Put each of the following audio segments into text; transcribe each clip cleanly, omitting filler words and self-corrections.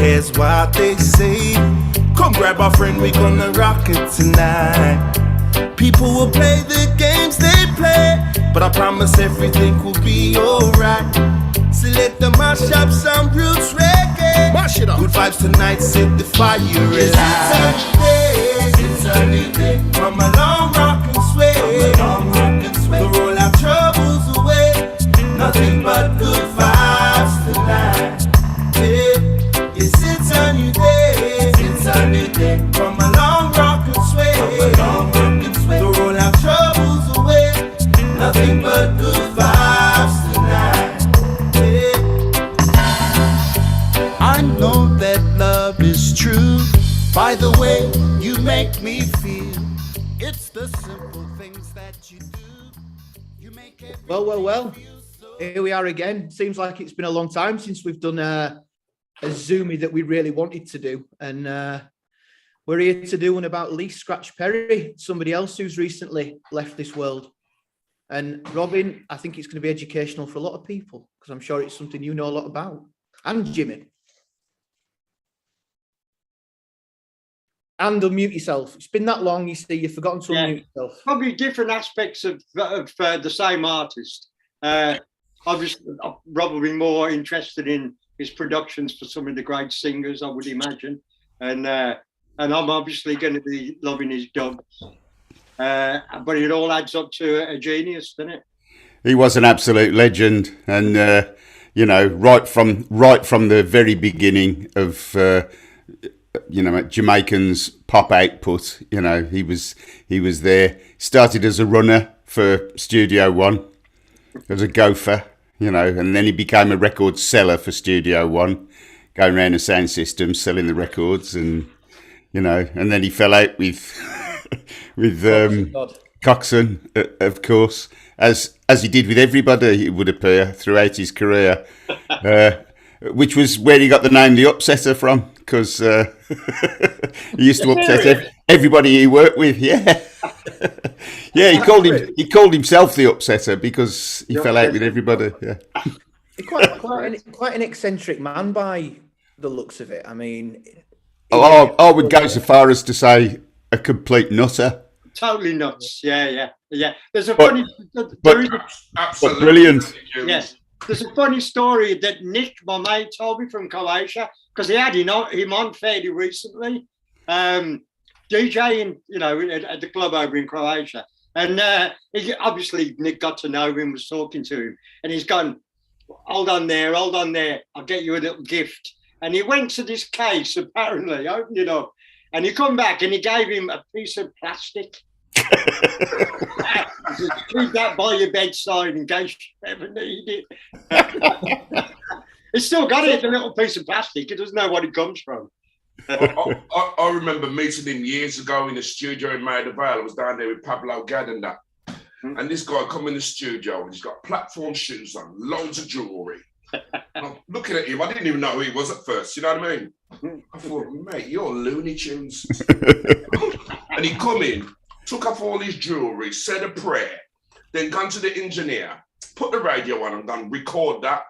Here's what they say. Come grab a friend, we gonna rock it tonight. People will play the games they play, but I promise everything will be alright. So let them mash up some roots reggae. Mash it up. Good vibes tonight, set the fire alive. It's a new day. From a long rockin' sway. To roll our troubles away. Nothing but good vibes tonight. Yeah. Yes, it's a new day. It's a new day. From a long rockin' sway. To roll our troubles away. Nothing but good vibes tonight. I know that love is true. By the way you make me feel. It's the simple things that you do. You make it. Well. Here we are again. Seems like it's been a long time since we've done a Zoomie that we really wanted to do. And we're here to do one about Lee Scratch Perry, somebody else who's recently left this world. And Robin, I think it's going to be educational for a lot of people, because I'm sure it's something you know a lot about. And Jimmy. And unmute yourself. It's been that long, you see, you've forgotten to unmute yourself. Probably different aspects of the same artist. Obviously, I'm probably more interested in his productions for some of the great singers, I would imagine. And I'm obviously going to be loving his dubs. But it all adds up to a genius, doesn't it? He was an absolute legend, and right from the very beginning of Jamaicans pop output, he was there. Started as a runner for Studio One, as a gopher, and then he became a record seller for Studio One, going around the sound system selling the records, and and then he fell out with Coxon, of course, as he did with everybody, it would appear, throughout his career, which was where he got the name The Upsetter from, because he used to upset everybody he worked with. Yeah. He called himself The Upsetter because he fell out with everybody. Yeah. Quite an eccentric man by the looks of it. I mean, I would go so far as to say a complete nutter. Totally nuts. Yeah. There's a absolutely brilliant. Yes. There's a funny story that Nick, my mate, told me from Croatia, because he had him on fairly recently, DJing, at the club over in Croatia. And obviously Nick got to know him, was talking to him, and he's gone, hold on there, I'll get you a little gift. And he went to this case, apparently, opened it up, and he come back and he gave him a piece of plastic. Keep that by your bedside in case you ever need it. He's still got it, a little piece of plastic. He doesn't know what it comes from. I remember meeting him years ago in the studio in Maida Vale. I was down there with Pablo Gadd and that. And this guy come in the studio and he's got platform shoes on, loads of jewellery. I'm looking at him, I didn't even know who he was at first, you know what I mean? I thought, mate, you're Looney Tunes. And he come in, took off all his jewellery, said a prayer, then gone to the engineer, put the radio on and done record that.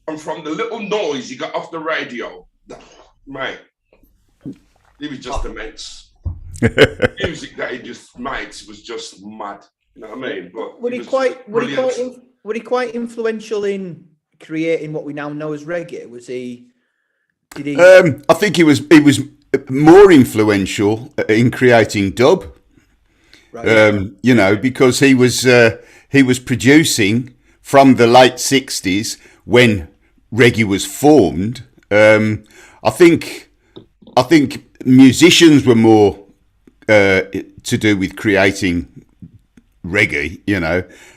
And from the little noise he got off the radio, mate, he was just immense. Music that he just makes was just mad. You know what I mean? But were he quite influential in creating what we now know as reggae? Was he? Did he? I think he was more influential in creating dub. Right. Because he was producing from the late 60s when reggae was formed. I think musicians were more to do with creating reggae,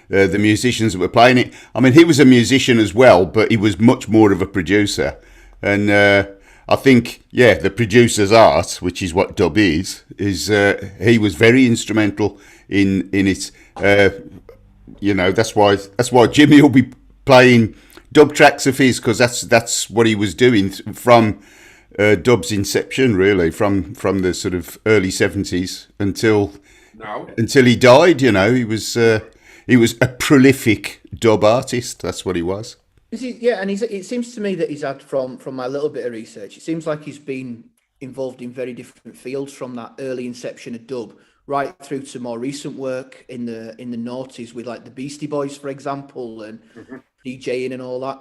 the musicians that were playing it. I mean, he was a musician as well, but he was much more of a producer. And I think, the producer's art, which is what dub is he was very instrumental in it. That's why Jimmy will be playing dub tracks of his, because that's what he was doing from dub's inception, really, from the sort of early 70s until he died. He was a prolific dub artist. That's what he was. Yeah, and it seems to me that he's had from my little bit of research. It seems like he's been involved in very different fields from that early inception of dub right through to more recent work in the noughties with like the Beastie Boys, for example, and DJing and all that.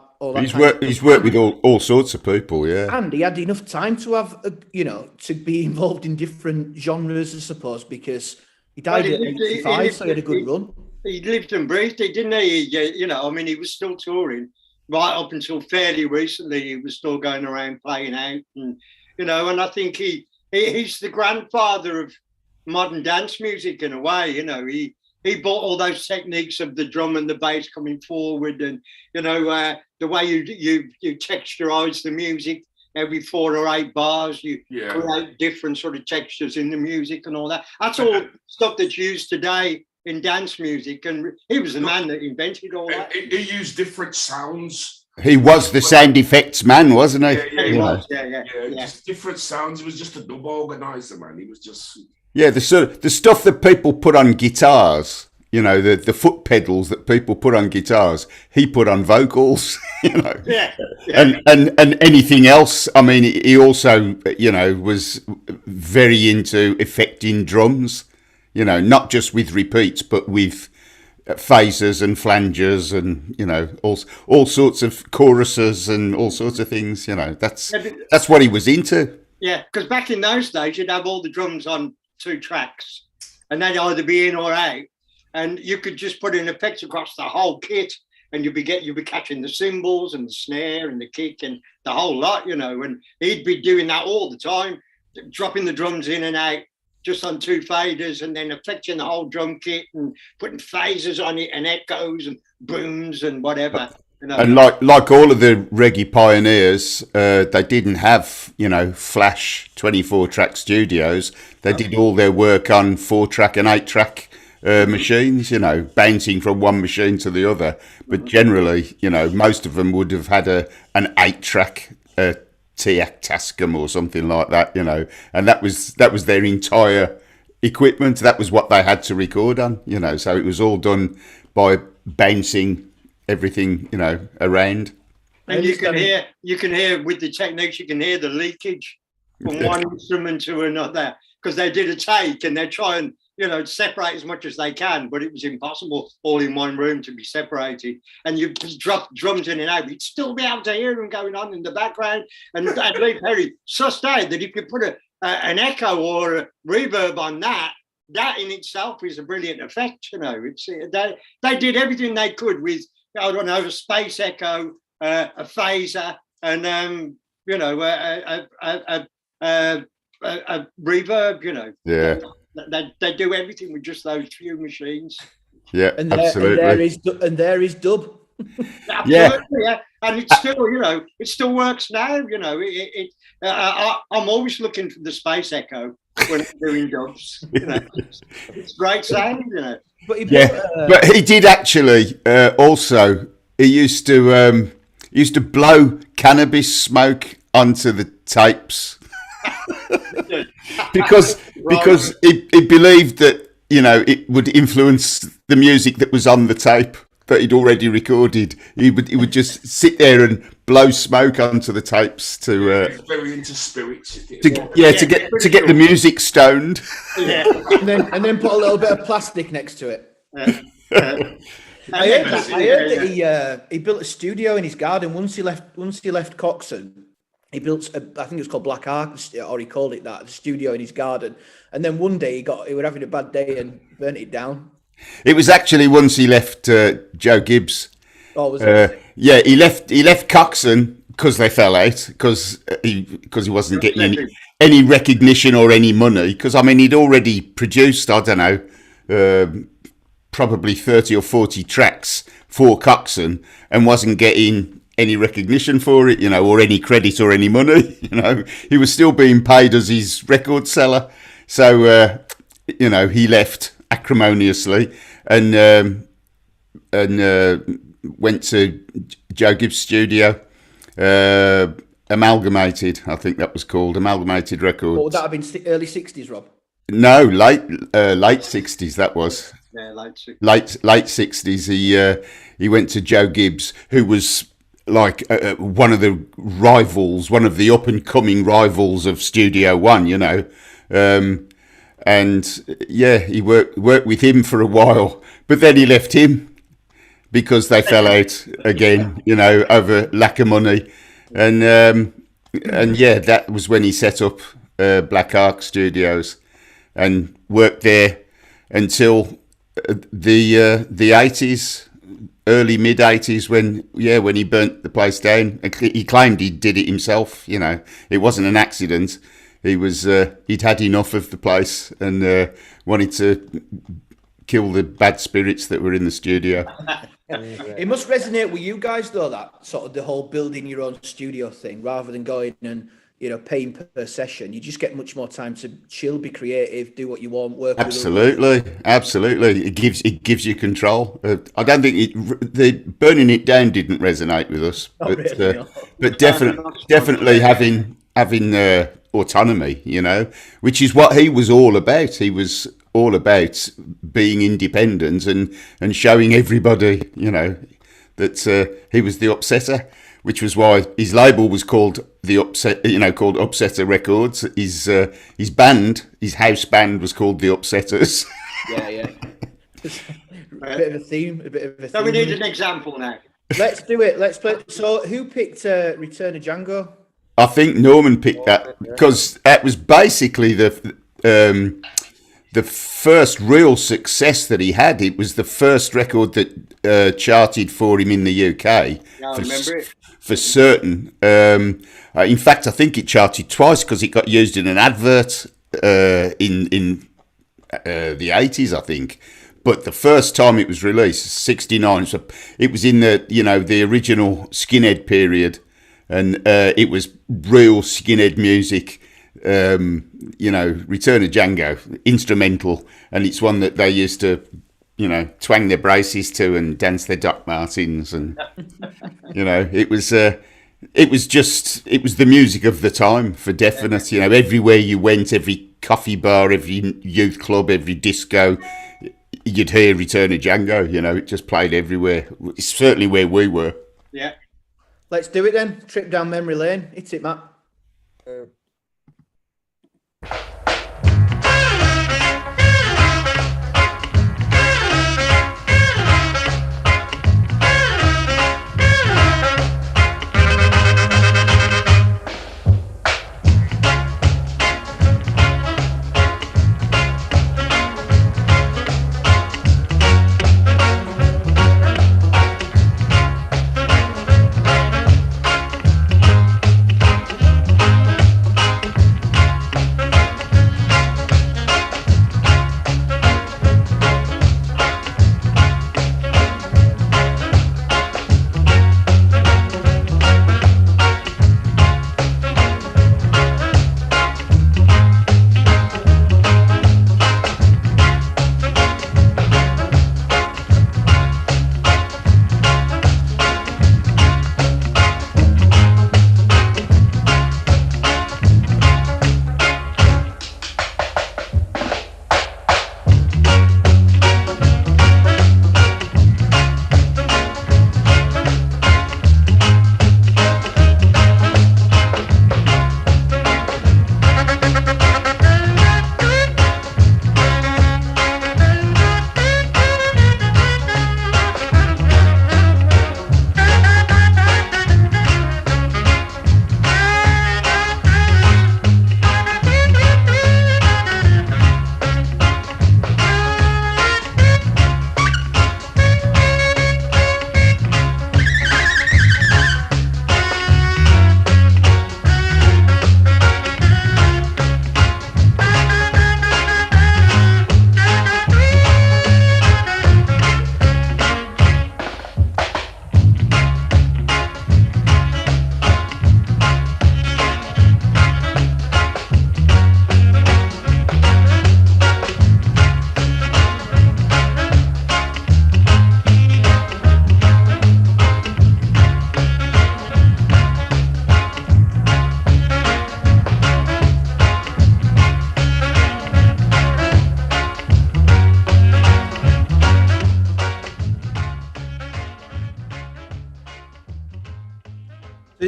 He's worked with all sorts of people, yeah. And he had enough time to have, to be involved in different genres, I suppose, because he died at 85, so he had a good run. He lived and breathed it, didn't he? He was still touring right up until fairly recently. He was still going around playing out, and and I think he's the grandfather of modern dance music in a way. He brought all those techniques of the drum and the bass coming forward, and the way you texturize the music every 4 or 8 bars, you create different sort of textures in the music and all that. That's all stuff that's used today in dance music, and he was the man that invented all that. He used different sounds. He was the sound effects man, wasn't he? Yeah, he was. Yeah. Just different sounds. He was just a dub organizer, man. He was just the stuff that people put on guitars. The foot pedals that people put on guitars. He put on vocals. And anything else. I mean, he also was very into effecting drums. Not just with repeats, but with phasers and flangers and all sorts of choruses and all sorts of things. That's what he was into. Yeah, because back in those days, you'd have all the drums on 2 tracks, and they'd either be in or out, and you could just put an effect across the whole kit, and you'd be catching the cymbals and the snare and the kick and the whole lot, And he'd be doing that all the time, dropping the drums in and out, just on 2 faders, and then affecting the whole drum kit and putting phasers on it and echoes and booms and whatever. And like all of the reggae pioneers, they didn't have flash 24-track studios. They did all their work on 4-track and 8-track machines. Bouncing from one machine to the other. But generally, most of them would have had an 8-track. TIAC Tascam or something like that, and that was their entire equipment. That was what they had to record on, so it was all done by bouncing everything, around. And you can hear with the techniques, you can hear the leakage from one instrument to another, because they did a take and they try and separate as much as they can, but it was impossible all in one room to be separated. And you just drop drums in and out, you'd still be able to hear them going on in the background. And Lee Perry sussed out that if you put an echo or a reverb on that in itself is a brilliant effect. They did everything they could with, a space echo, a phaser, and a reverb. Yeah. They do everything with just those few machines. Yeah, absolutely. And there is dub. Absolutely, yeah. And it's still, it still works now. I'm always looking for the space echo when I'm doing dubs. It's great sound. But but he did actually also. He used to blow cannabis smoke onto the tapes. because he believed that it would influence the music that was on the tape that he'd already recorded. He would just sit there and blow smoke onto the tapes to he's very into spirits. to get the music stoned. Yeah. and then put a little bit of plastic next to it. I heard that he built a studio in his garden once he left Coxon. He built I think it was called Black Ark, or he called it that, the studio in his garden. And then one day he was having a bad day and burnt it down. It was actually once he left Joe Gibbs. Oh, was it? Yeah, he left Coxon because they fell out, because he wasn't getting any recognition or any money. Because he'd already produced, I don't know, probably 30 or 40 tracks for Coxon and wasn't getting any recognition for it, or any credit or any money. He was still being paid as his record seller. So, he left acrimoniously and went to Joe Gibbs' studio, Amalgamated, I think that was called, Amalgamated Records. What would that have been, early 60s, Rob? No, late 60s, that was. Yeah, late 60s. Late 60s, he went to Joe Gibbs, who was like one of the rivals, one of the up and coming rivals of Studio One, you know. And yeah, he worked with him for a while, but then he left him because they fell out again, you know, over lack of money. And yeah, that was when he set up Black Ark Studios and worked there until the 80s, early mid 80s, when he burnt the place down. He claimed he did it himself, you know, it wasn't an accident. He was he'd had enough of the place and wanted to kill the bad spirits that were in the studio. It must resonate with you guys though, that sort of the whole building your own studio thing, rather than going and, you know, paying per session. You just get much more time to chill, be creative, do what you want, work. Absolutely. It gives you control. I don't think the burning it down didn't resonate with us, but definitely having autonomy, you know, which is what he was all about. He was all about being independent and showing everybody, you know, that he was the Upsetter, which was why his label was called called Upsetter Records. His band, his house band, was called the Upsetters. Yeah. A bit of a theme. So we need an example now. Let's do it. Let's play. So who picked Return of Django? I think Norman picked that because that was basically the first real success that he had. It was the first record that charted for him in the UK. Yeah, I remember it. For certain. In fact, I think it charted twice because it got used in an advert in the 80s, I think. But the first time it was released, 69, so it was in the original Skinhead period. And it was real skinhead music, Return of Django, instrumental. And it's one that they used to, twang their braces to and dance their Doc Martens. And, it was the music of the time for definite. Everywhere you went, every coffee bar, every youth club, every disco, you'd hear Return of Django. It just played everywhere. It's certainly where we were. Yeah. Let's do it then. Trip down memory lane. Hit it, Matt.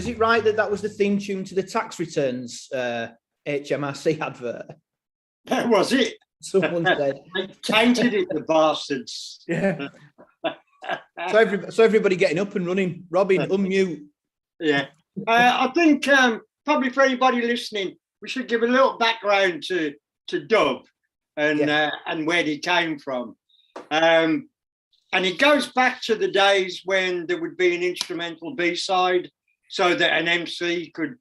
is it right that that was the theme tune to the tax returns HMRC advert? Was it? Someone said. They tainted it, the bastards. Yeah. So everybody getting up and running. Robin, unmute. Yeah. I think probably for anybody listening, we should give a little background to dub and where he came from. And it goes back to the days when there would be an instrumental B-side so that an MC could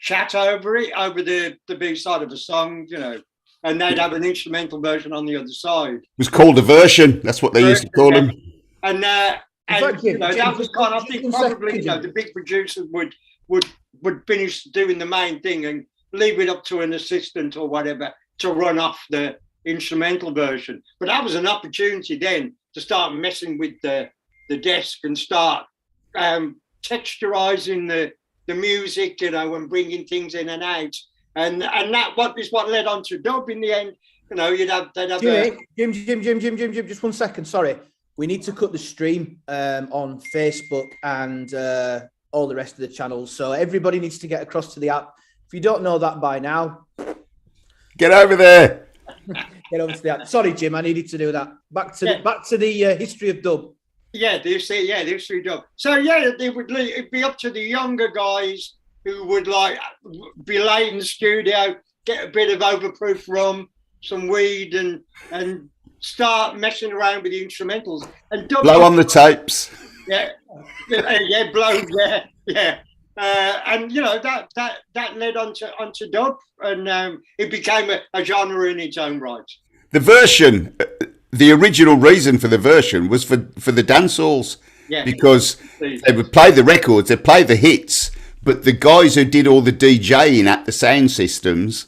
chat over it, over the B-side of a song, you know, and they'd have an instrumental version on the other side. It was called a version. That's what they used to call them. And you know, that was kind of, I think probably, you know, the big producers would finish doing the main thing and leave it up to an assistant or whatever to run off the instrumental version. But that was an opportunity then to start messing with the desk and start texturizing the music, you know, and bringing things in and out. And that is what led on to dub in the end. You know, they'd have Jim, just 1 second. Sorry. We need to cut the stream on Facebook and all the rest of the channels. So everybody needs to get across to the app. If you don't know that by now, get over there. Get over to the app. Sorry, Jim, I needed to do that. Back to the history of dub. Yeah, the history of dub. So yeah, it'd be up to the younger guys who would like be late in the studio, get a bit of overproof rum, some weed, and start messing around with the instrumentals and blow on the tapes. Yeah, blow. Yeah. And you know that led onto dub, and it became a genre in its own right. The version, the original reason for the version was for the dance halls, because they would play the records, they'd play the hits, but the guys who did all the DJing at the sound systems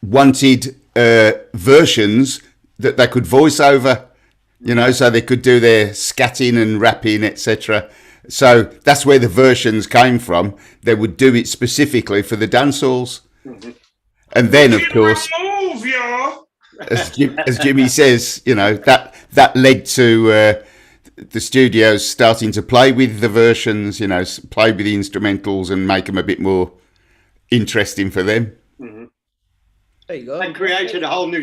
wanted versions that they could voice over, you know, so they could do their scatting and rapping, etc. So that's where the versions came from. They would do it specifically for the dance halls. Mm-hmm. And then, of course, as Jimmy says, you know, that led to the studios starting to play with the versions, you know, play with the instrumentals and make them a bit more interesting for them. Mm-hmm. There you go. And created a whole new